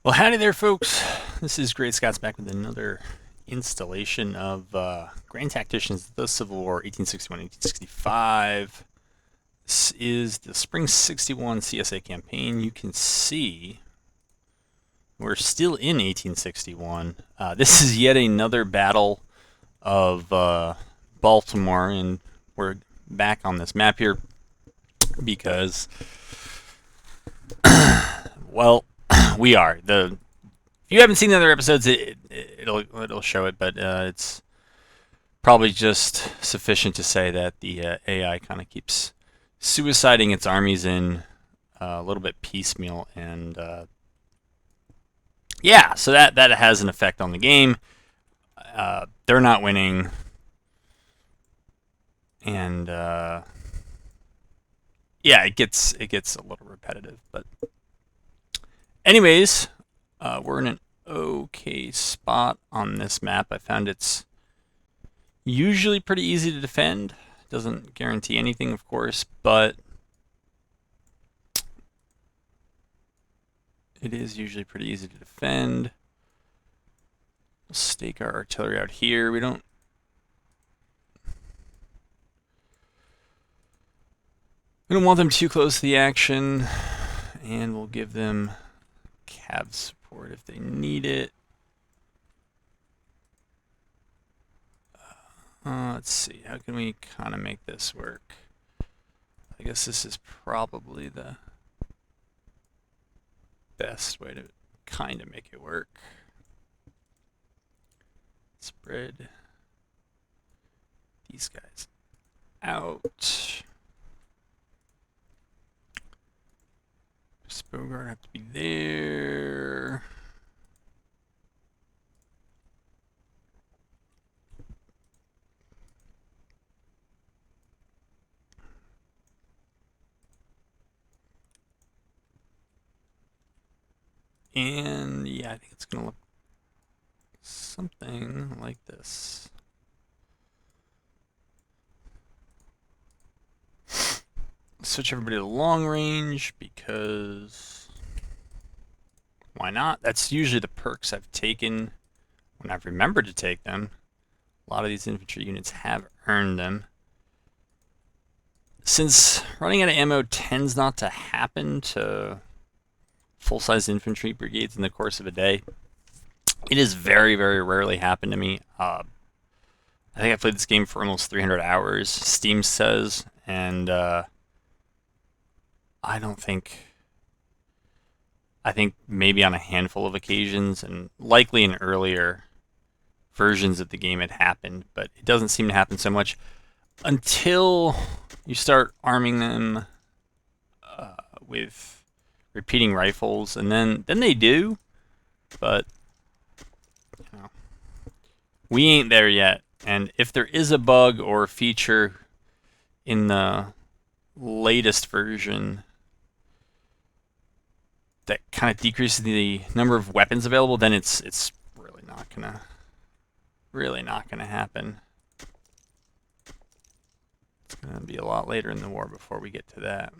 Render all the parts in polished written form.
Well, howdy there, folks. This is Great Scott's back with another installation of Grand Tacticians, The Civil War, 1861-1865. This is the Spring 61 CSA campaign. You can see we're still in 1861. This is yet another battle of Baltimore, and we're back on this map here because, well, we are. If you haven't seen the other episodes, it'll show it, but it's probably just sufficient to say that the AI kind of keeps suiciding its armies in a little bit piecemeal, and yeah, so that has an effect on the game. They're not winning, and yeah, it gets a little repetitive, but anyways, we're in an okay spot on this map. I found it's usually pretty easy to defend. Doesn't guarantee anything, of course, but it is usually pretty easy to defend. We'll stake our artillery out here. We don't want them too close to the action, and we'll give them cav support if they need it. Let's see, how can we kind of make this work? I guess this is probably the best way to kind of make it work. Spread these guys out. Bogart have to be there. And yeah, I think it's gonna look something like this. Switch everybody to long range because why not? That's usually the perks I've taken when I've remembered to take them. A lot of these infantry units have earned them. Since running out of ammo tends not to happen to full-size infantry brigades in the course of a day, it has very, very rarely happened to me. I think I played this game for almost 300 hours, Steam says, and I think maybe on a handful of occasions, and likely in earlier versions of the game it happened, but it doesn't seem to happen so much until you start arming them with repeating rifles, and then they do, but you know, we ain't there yet. And if there is a bug or a feature in the latest version that kind of decreases the number of weapons available, then it's really not gonna happen. It's gonna be a lot later in the war before we get to that.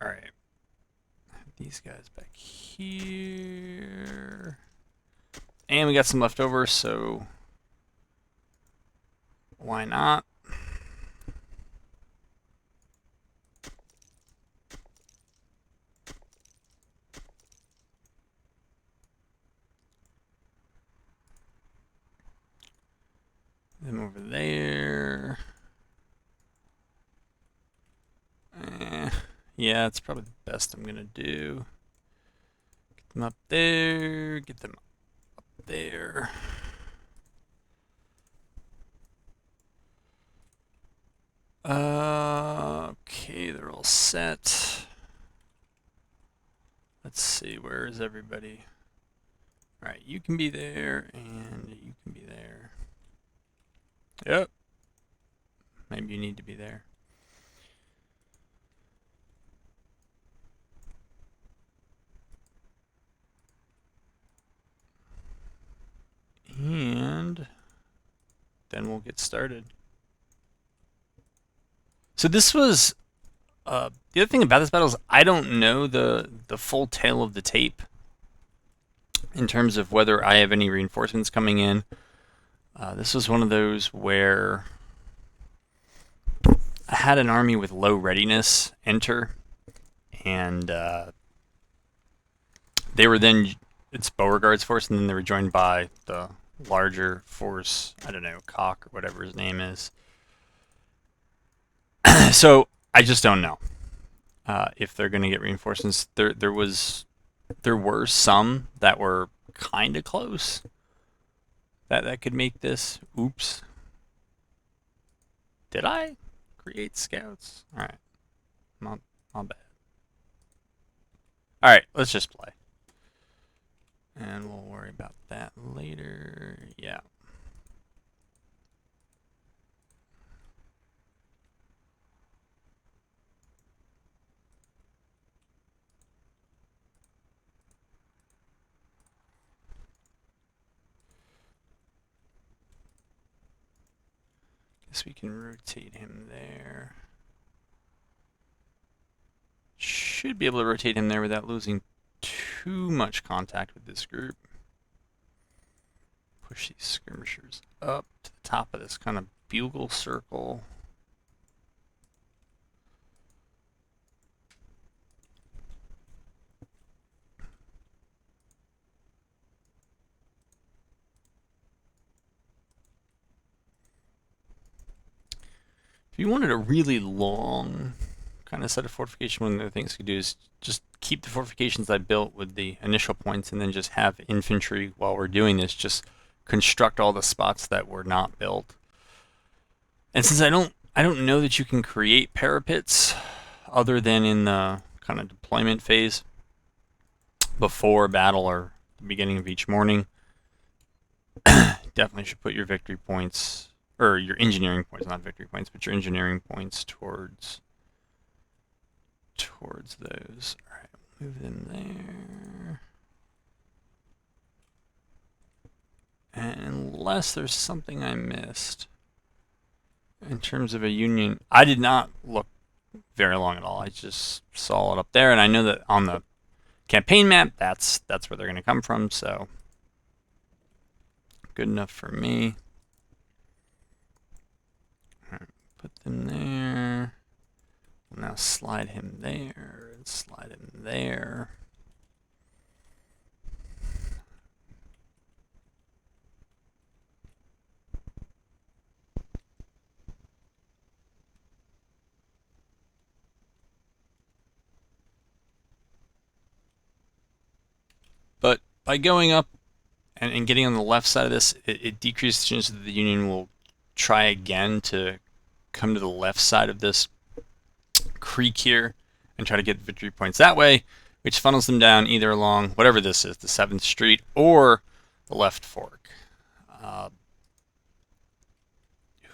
All right, these guys back here, and we got some left over, so why not? Them over there. Yeah, it's probably the best I'm gonna do. Get them up there, get them up there. Okay, they're all set. Let's see, where is everybody? Alright, you can be there, and you can be there. Yep. Maybe you need to be there. And then we'll get started. So this was the other thing about this battle is I don't know the full tale of the tape in terms of whether I have any reinforcements coming in. This was one of those where I had an army with low readiness enter, and they were then, it's Beauregard's force, and then they were joined by the larger force, I don't know, Cock or whatever his name is. So I just don't know if they're going to get reinforcements. There were some that were kind of close that could make this. Oops. Did I create scouts? All right. Not bad. All right, let's just play. And we'll worry about that later. Yeah. Guess we can rotate him there. Should be able to rotate him there without losing too much contact with this group. Push these skirmishers up to the top of this kind of bugle circle. If you wanted a really long kind of set of fortification, one of the things you could do is just keep the fortifications I built with the initial points, and then just have infantry while we're doing this just construct all the spots that were not built. And since I don't know that you can create parapets other than in the kind of deployment phase before battle or the beginning of each morning, definitely should put your victory points, or your engineering points, not victory points, but your engineering points towards those. All right, move them there. And unless there's something I missed in terms of a union, I did not look very long at all. I just saw it up there, and I know that on the campaign map, that's where they're going to come from. So good enough for me. All right, put them there. We'll now slide him there and slide him there. But by going up and getting on the left side of this, it decreases the chances that the Union will try again to come to the left side of this creek here and try to get victory points that way, which funnels them down either along whatever this is, the 7th Street, or the left fork.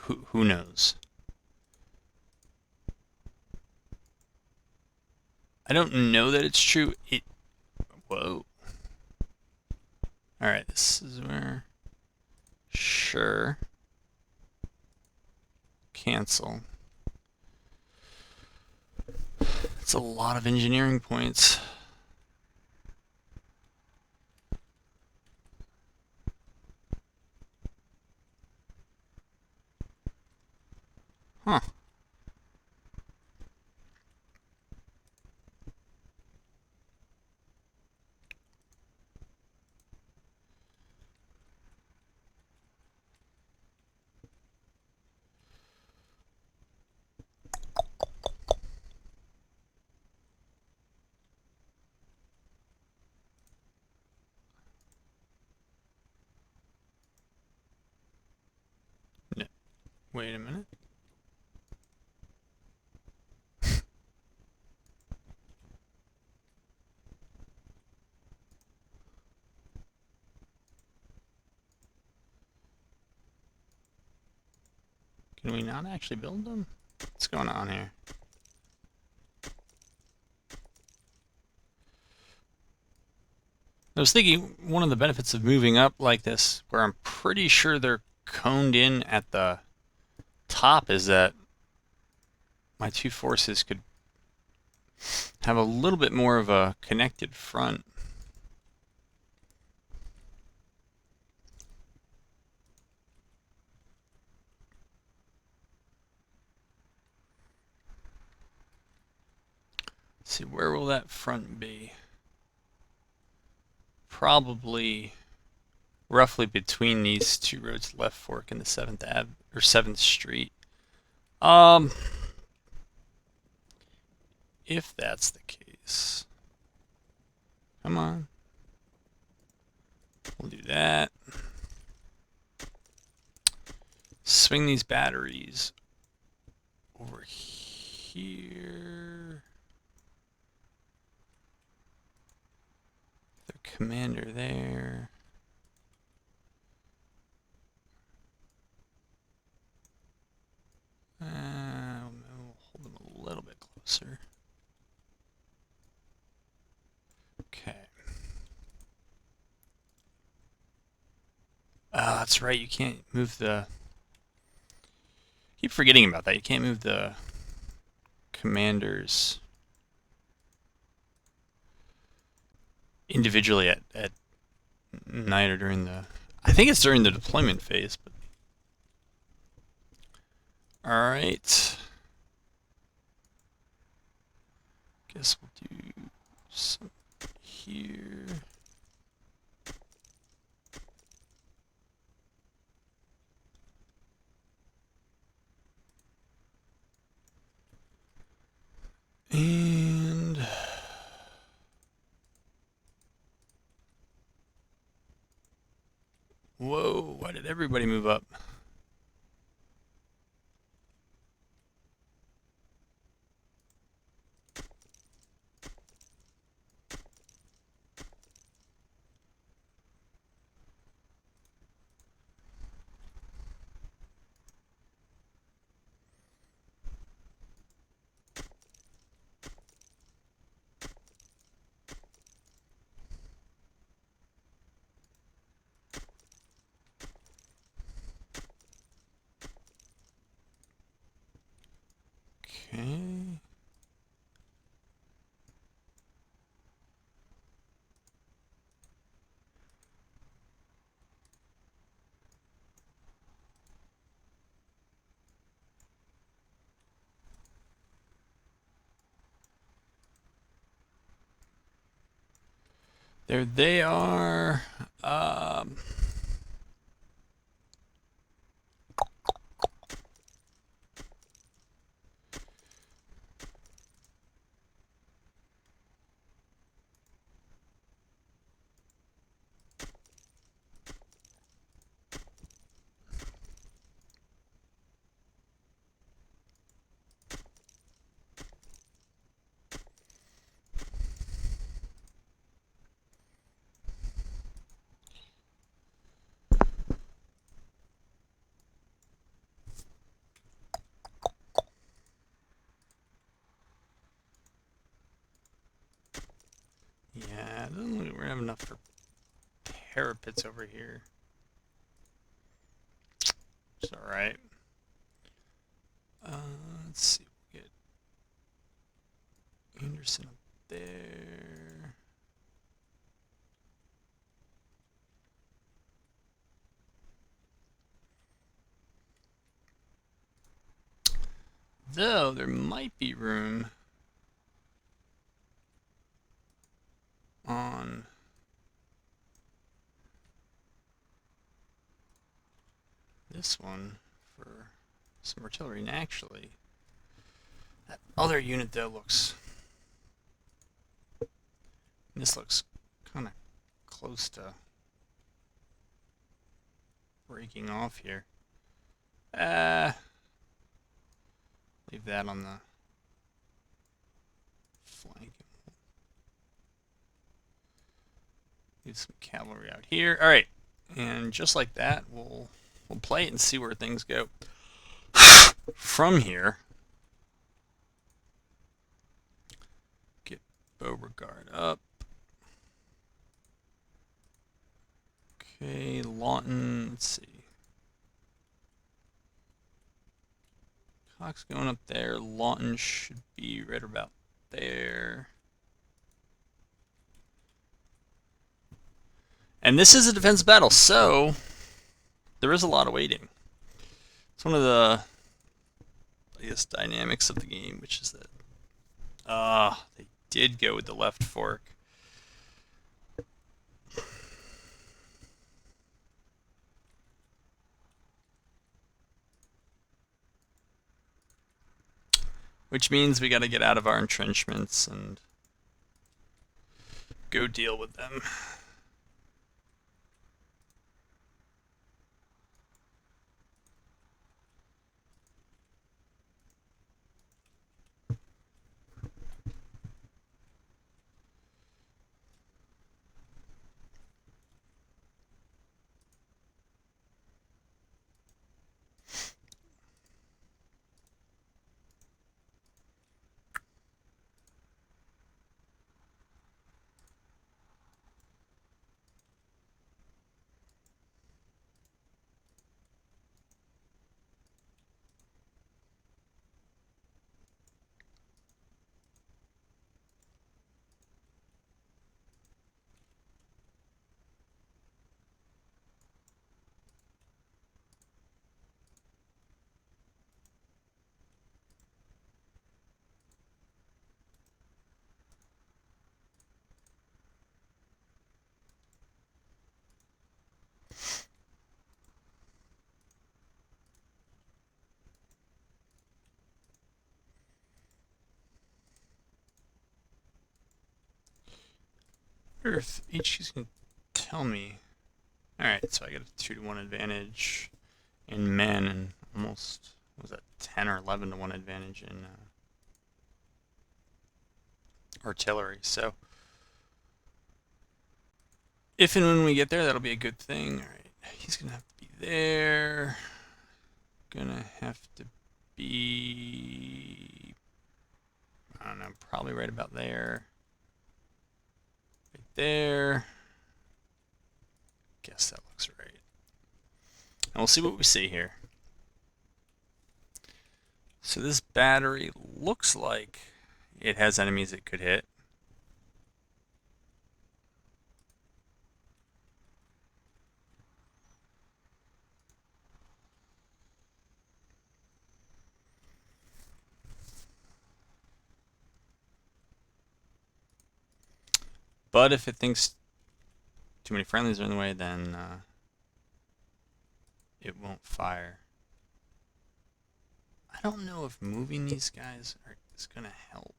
Who knows? I don't know that it's true. Whoa. All right, this is where. Sure. Cancel. It's a lot of engineering points. Huh. No. Wait a minute. Can we not actually build them? What's going on here? I was thinking one of the benefits of moving up like this, where I'm pretty sure they're coned in at the top, is that my two forces could have a little bit more of a connected front. see, where will that front be? Probably roughly between these two roads, left fork and the 7th Ave or 7th Street. If that's the case, come on, we'll do that. Swing these batteries over here. The commander there. We'll hold them a little bit closer. Okay. That's right, you can't move the... Keep forgetting about that. You can't move the commanders individually at night or during the... I think it's during the deployment phase, but... Alright. Guess we'll do some here. And whoa, why did everybody move up? Okay. There they are. Yeah, it doesn't look like we're gonna have enough for parapets over here. It's alright. Let's see, we'll get Anderson up there. Though there might be room on this one for some artillery. And actually, that other unit though looks... This looks kind of close to breaking off here. Leave that on the flank. Leave some cavalry out here. All right, and just like that, we'll play it and see where things go from here. Get Beauregard up. Okay, Lawton. Let's see. Cox going up there. Lawton should be right about there. And this is a defense battle, so there is a lot of waiting. It's one of the, I guess, dynamics of the game, which is that they did go with the left fork. Which means we got to get out of our entrenchments and go deal with them. If HQ's can tell me. Alright, so I got a 2-to-1 advantage in men and almost, what was that, 10 or 11-to-1 advantage in artillery. So if and when we get there, that'll be a good thing. Alright, he's going to have to be there. Gonna have to be, I don't know, probably right about there. Right there. Guess that looks right. And we'll see what we see here. So this battery looks like it has enemies it could hit. But if it thinks too many friendlies are in the way, then it won't fire. I don't know if moving these guys is going to help.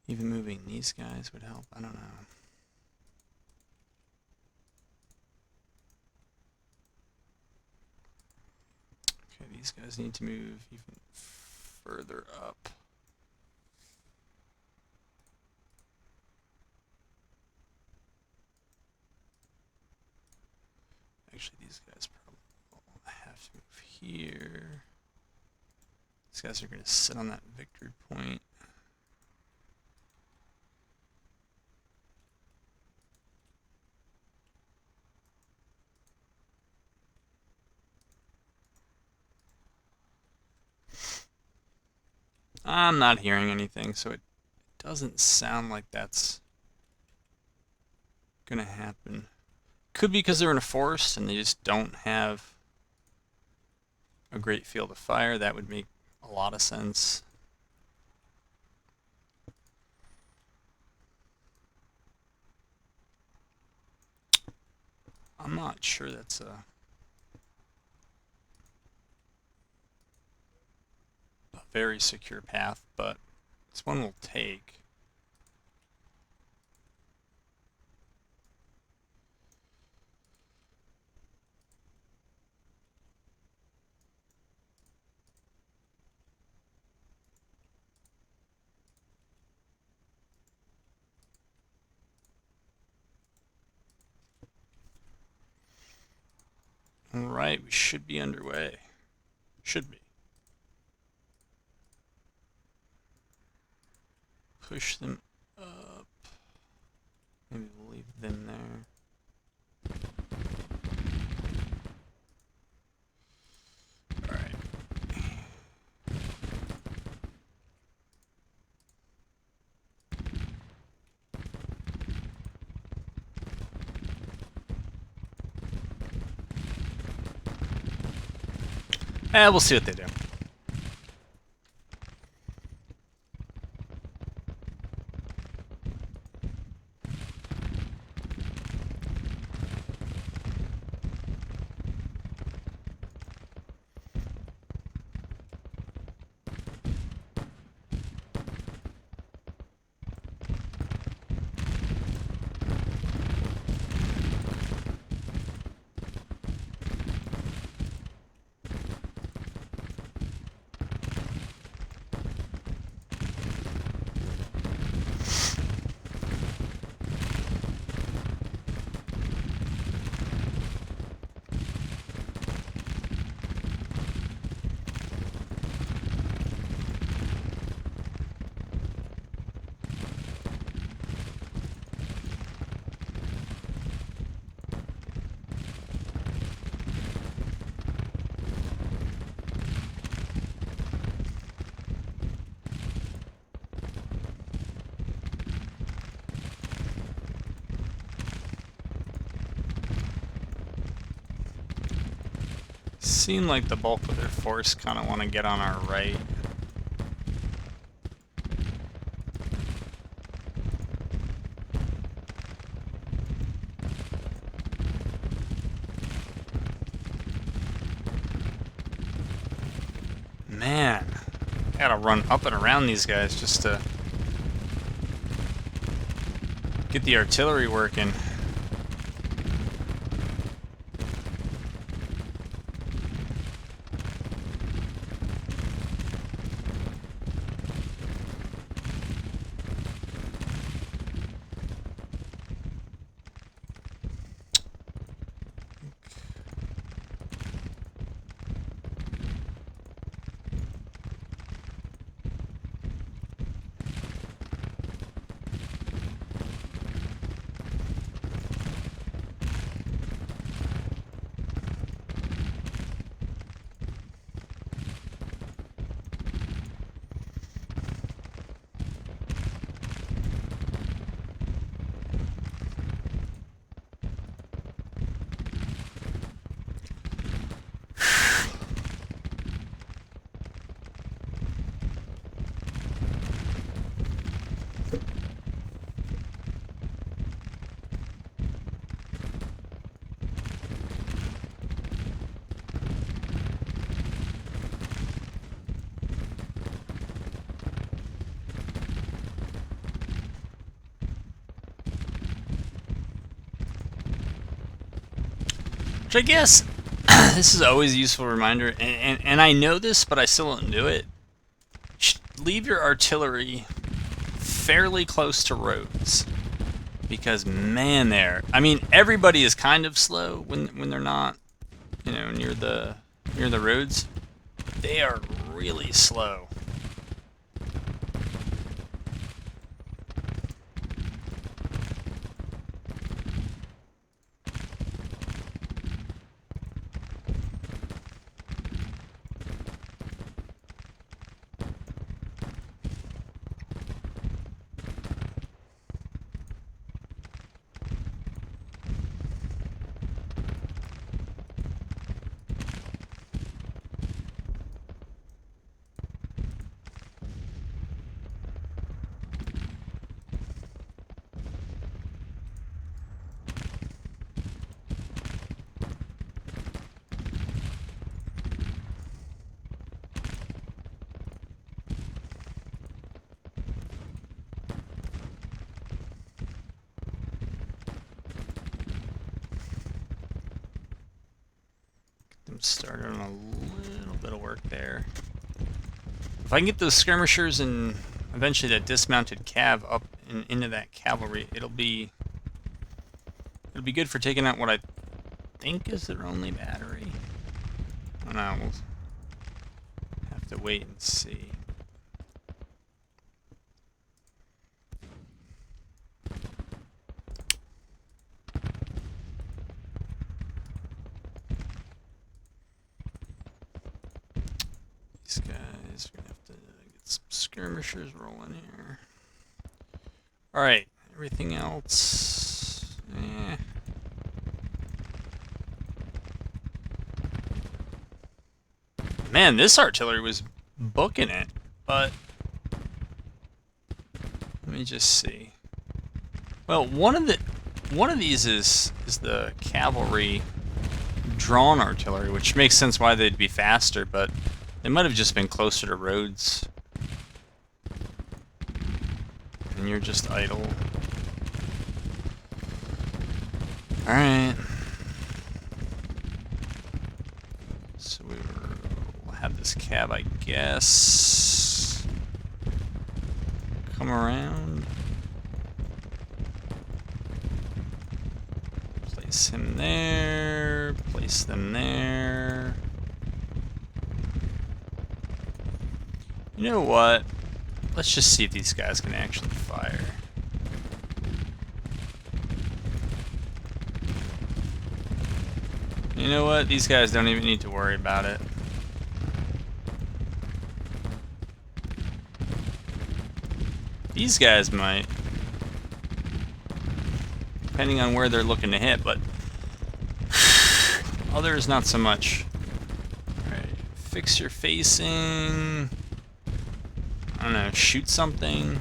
Even moving these guys would help. I don't know. Okay, these guys need to move even further up. Actually, these guys probably will have to move here. These guys are going to sit on that victory point. I'm not hearing anything, so it doesn't sound like that's going to happen. Could be because they're in a forest and they just don't have a great field of fire. That would make a lot of sense. I'm not sure that's a very secure path, but it's one we'll take. Alright, we should be underway. Should be. Push them up. Maybe we'll leave them there. Alright. We'll see what they do. Seem like the bulk of their force kind of want to get on our right. Man, I gotta run up and around these guys just to get the artillery working. Which I guess this is always a useful reminder, and I know this, but I still don't do it. Leave your artillery fairly close to roads, because man, I mean, everybody is kind of slow when they're not, you know, near the roads. They are really slow. Started on a little bit of work there. If I can get those skirmishers and eventually that dismounted cav up and into that cavalry, it'll be good for taking out what I think is their only battery. I don't know, we'll have to wait and see. These guys, we're gonna have to get some skirmishers rolling here. Alright, everything else, Man, this artillery was booking it, but let me just see. Well, one of these is the cavalry drawn artillery, which makes sense why they'd be faster, but they might have just been closer to roads. And you're just idle. Alright. So we'll have this cab, I guess, come around. Place him there. Place them there. You know what? Let's just see if these guys can actually fire. You know what? These guys don't even need to worry about it. These guys might, depending on where they're looking to hit, but others not so much. Alright, fix your facing. I don't know, shoot something.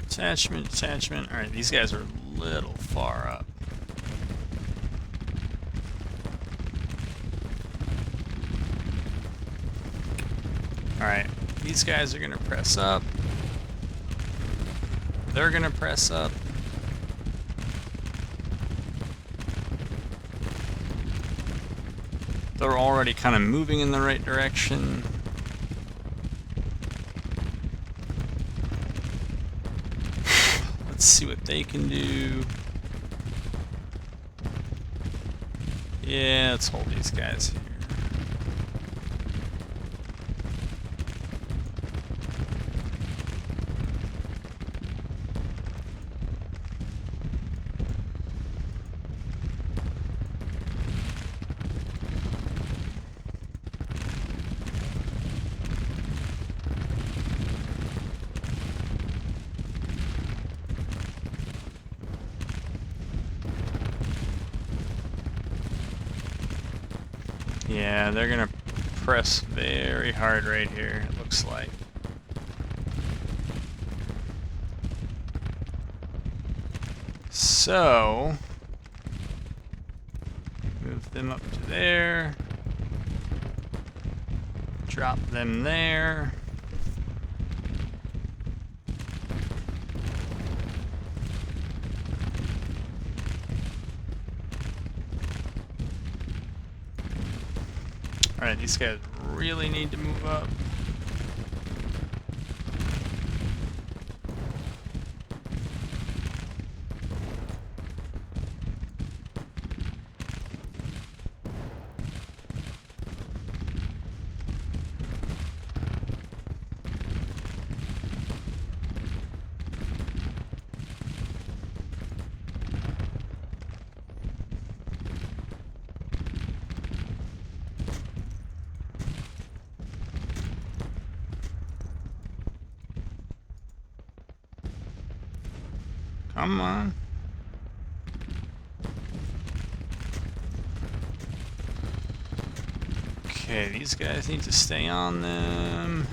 Attachment, attachment. Alright, these guys are a little far up. Alright, these guys are gonna press up. They're gonna press up. They're already kind of moving in the right direction. Let's see what they can do. Yeah, let's hold these guys here. Yeah, they're gonna press very hard right here, it looks like. So, move them up to there. Drop them there. Alright, these guys really need to move up. Come on. Okay, these guys need to stay on them.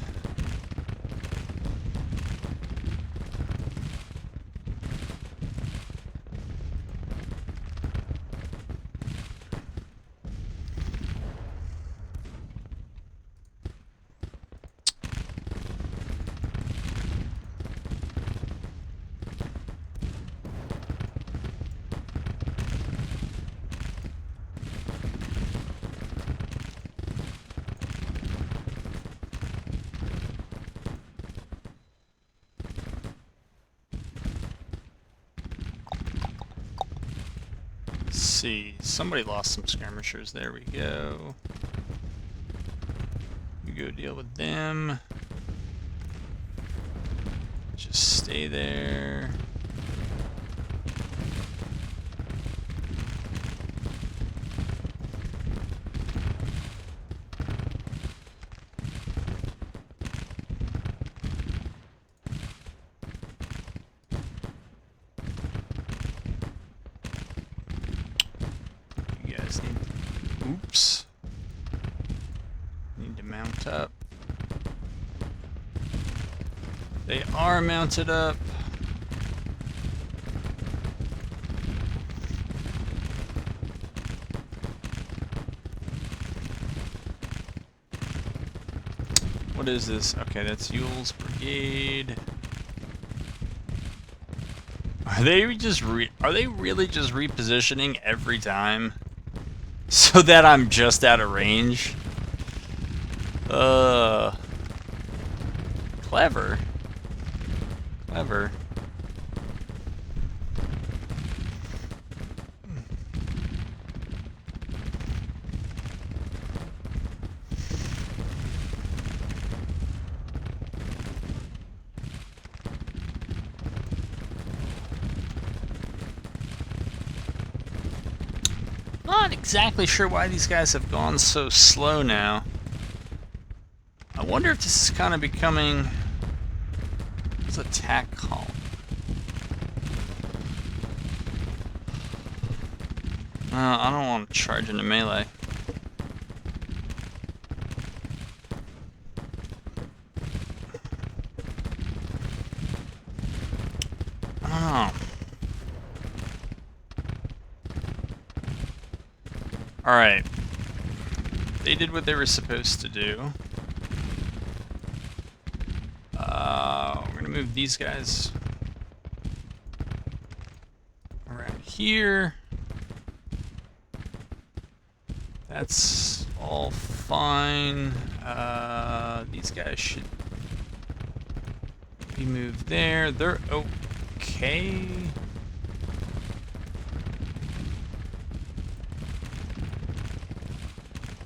see. Somebody lost some skirmishers. There we go. You go deal with them. Just stay there. You guys need... Oops. Need to mount up. They are mounted up. What is this? Okay, that's Yule's brigade. Are they really just repositioning every time so that I'm just out of range? Clever. Clever. Not exactly sure why these guys have gone so slow now. I wonder if this is kind of becoming... It's attack column. I don't want to charge into melee. I don't know. Alright. They did what they were supposed to do. We're going to move these guys around here. That's all fine. These guys should be moved there. They're okay.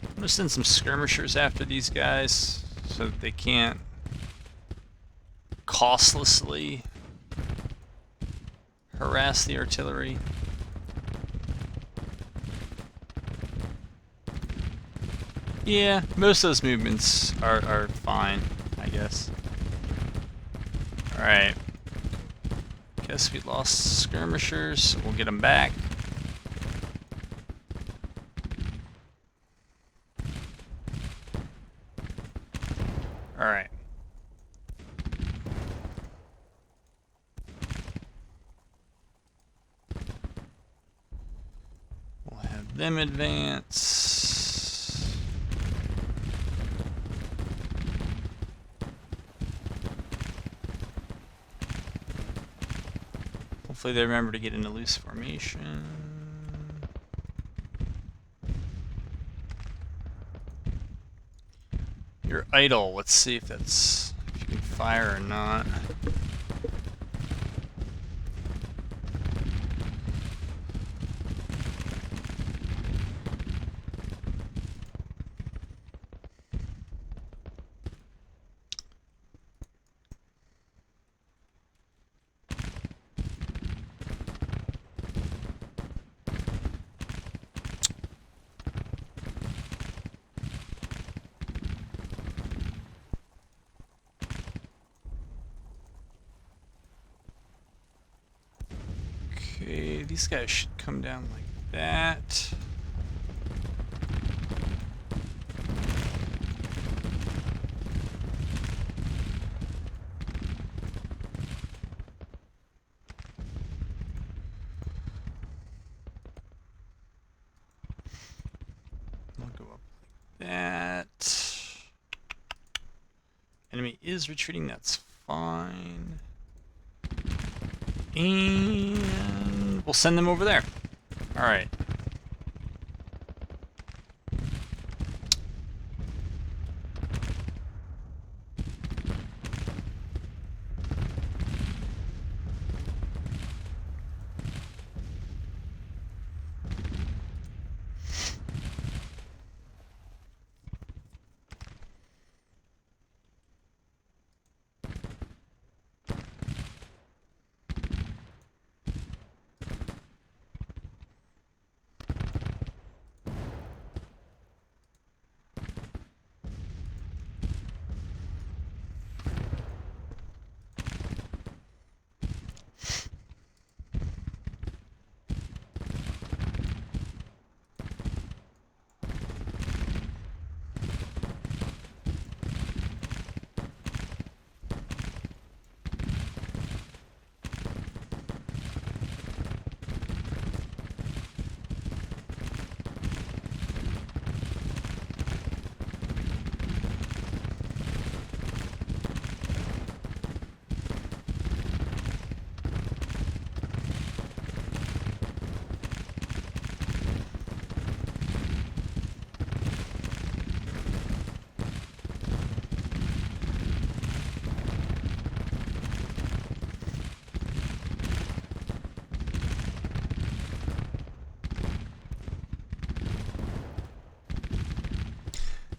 I'm going to send some skirmishers after these guys so that they can't costlessly harass the artillery. Yeah, most of those movements are fine, I guess. Alright. Guess we lost skirmishers. We'll get them back. Alright. We'll have them advance. Hopefully they remember to get into loose formation. You're idle. Let's see if you can fire or not. Okay, these guys should come down like that. I'll go up like that. Enemy is retreating, that's fine. And we'll send them over there. Alright.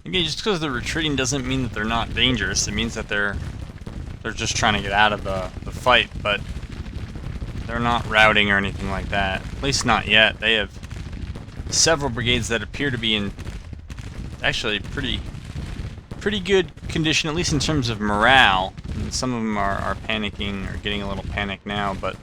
Again, just because they're retreating doesn't mean that they're not dangerous. It means that they're just trying to get out of the fight, but they're not routing or anything like that. At least not yet. They have several brigades that appear to be in actually pretty good condition, at least in terms of morale. And some of them are panicking or getting a little panicked now, but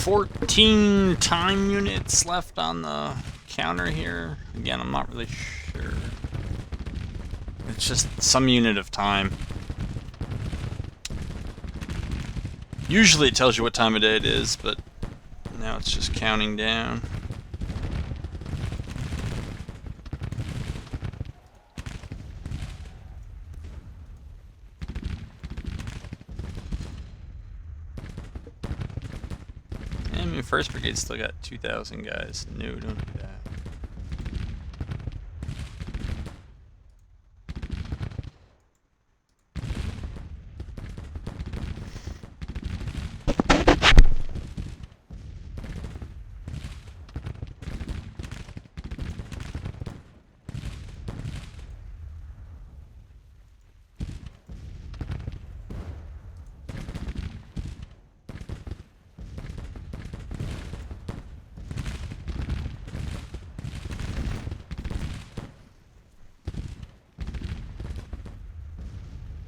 14 time units left on the counter here. Again, I'm not really sure. It's just some unit of time. Usually it tells you what time of day it is, but now it's just counting down. First Brigade still got 2,000 guys. No, don't do that.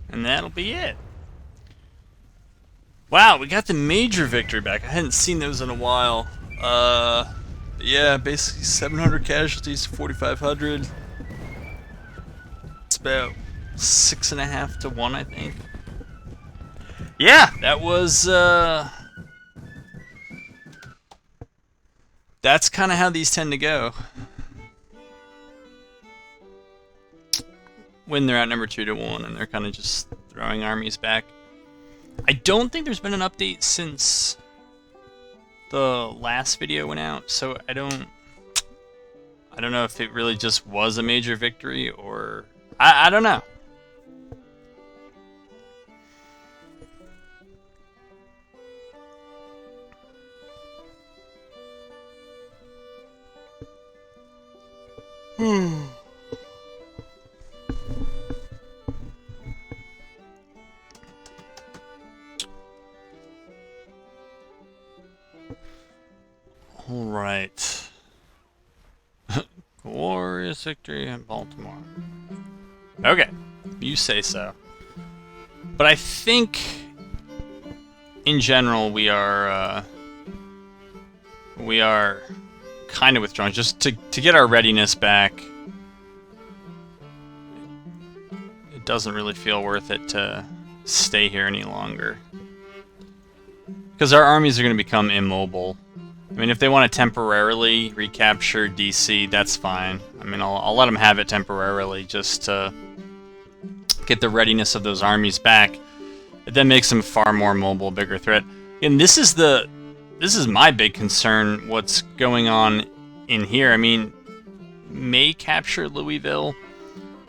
And that'll be it. Wow, we got the major victory back. I hadn't seen those in a while. Yeah, basically 700 casualties, 4,500. It's about 6.5 to 1, I think. Yeah, that was, that's kind of how these tend to go. When they're outnumbered 2 to 1 and they're kind of just throwing armies back. I don't think there's been an update since the last video went out, so I don't know if it really just was a major victory or I don't know. Alright. Glorious victory in Baltimore. Okay, you say so. But I think, in general, we are kind of withdrawing, just to get our readiness back. It doesn't really feel worth it to stay here any longer. Because our armies are going to become immobile. I mean, if they want to temporarily recapture DC, that's fine. I mean, I'll let them have it temporarily just to get the readiness of those armies back. It then makes them far more mobile, bigger threat. And this is my big concern, what's going on in here. I mean, may capture Louisville,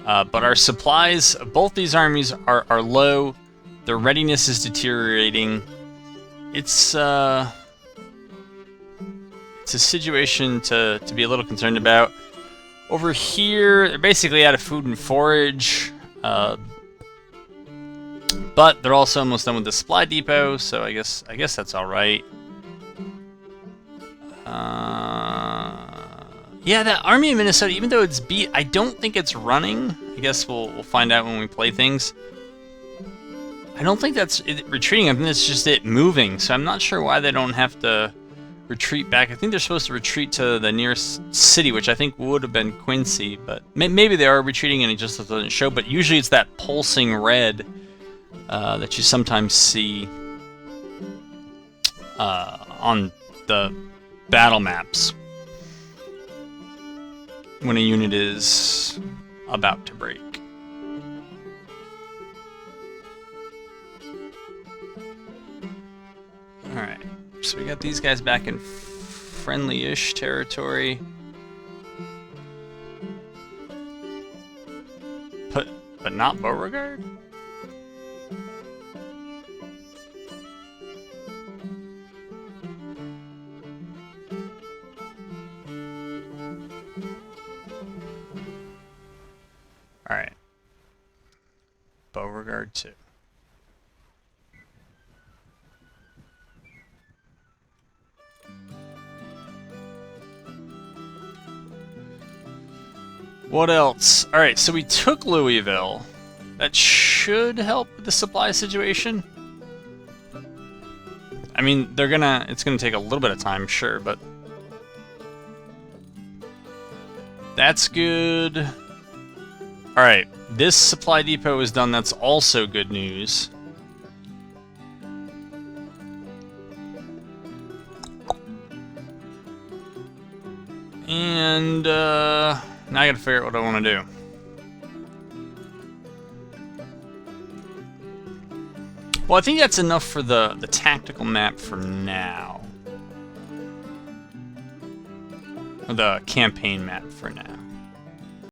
but our supplies, both these armies are low. Their readiness is deteriorating. It's a situation to be a little concerned about. Over here, they're basically out of food and forage, but they're also almost done with the supply depot, so I guess that's all right. Yeah, that army in Minnesota, even though it's beat, I don't think it's running. I guess we'll find out when we play things. I don't think that's it retreating. I think it's just it moving, so I'm not sure why they don't have to retreat back. I think they're supposed to retreat to the nearest city, which I think would have been Quincy, but maybe they are retreating and it just doesn't show. But usually it's that pulsing red that you sometimes see on the battle maps when a unit is about to break. Alright, so we got these guys back in friendly-ish territory. But not Beauregard? Alright. Beauregard 2. What else? Alright, so we took Louisville. That should help with the supply situation. I mean, it's gonna take a little bit of time, sure, but that's good. Alright, this supply depot is done. That's also good news. And, now I gotta figure out what I want to do. Well, I think that's enough for the tactical map for now. Or the campaign map for now.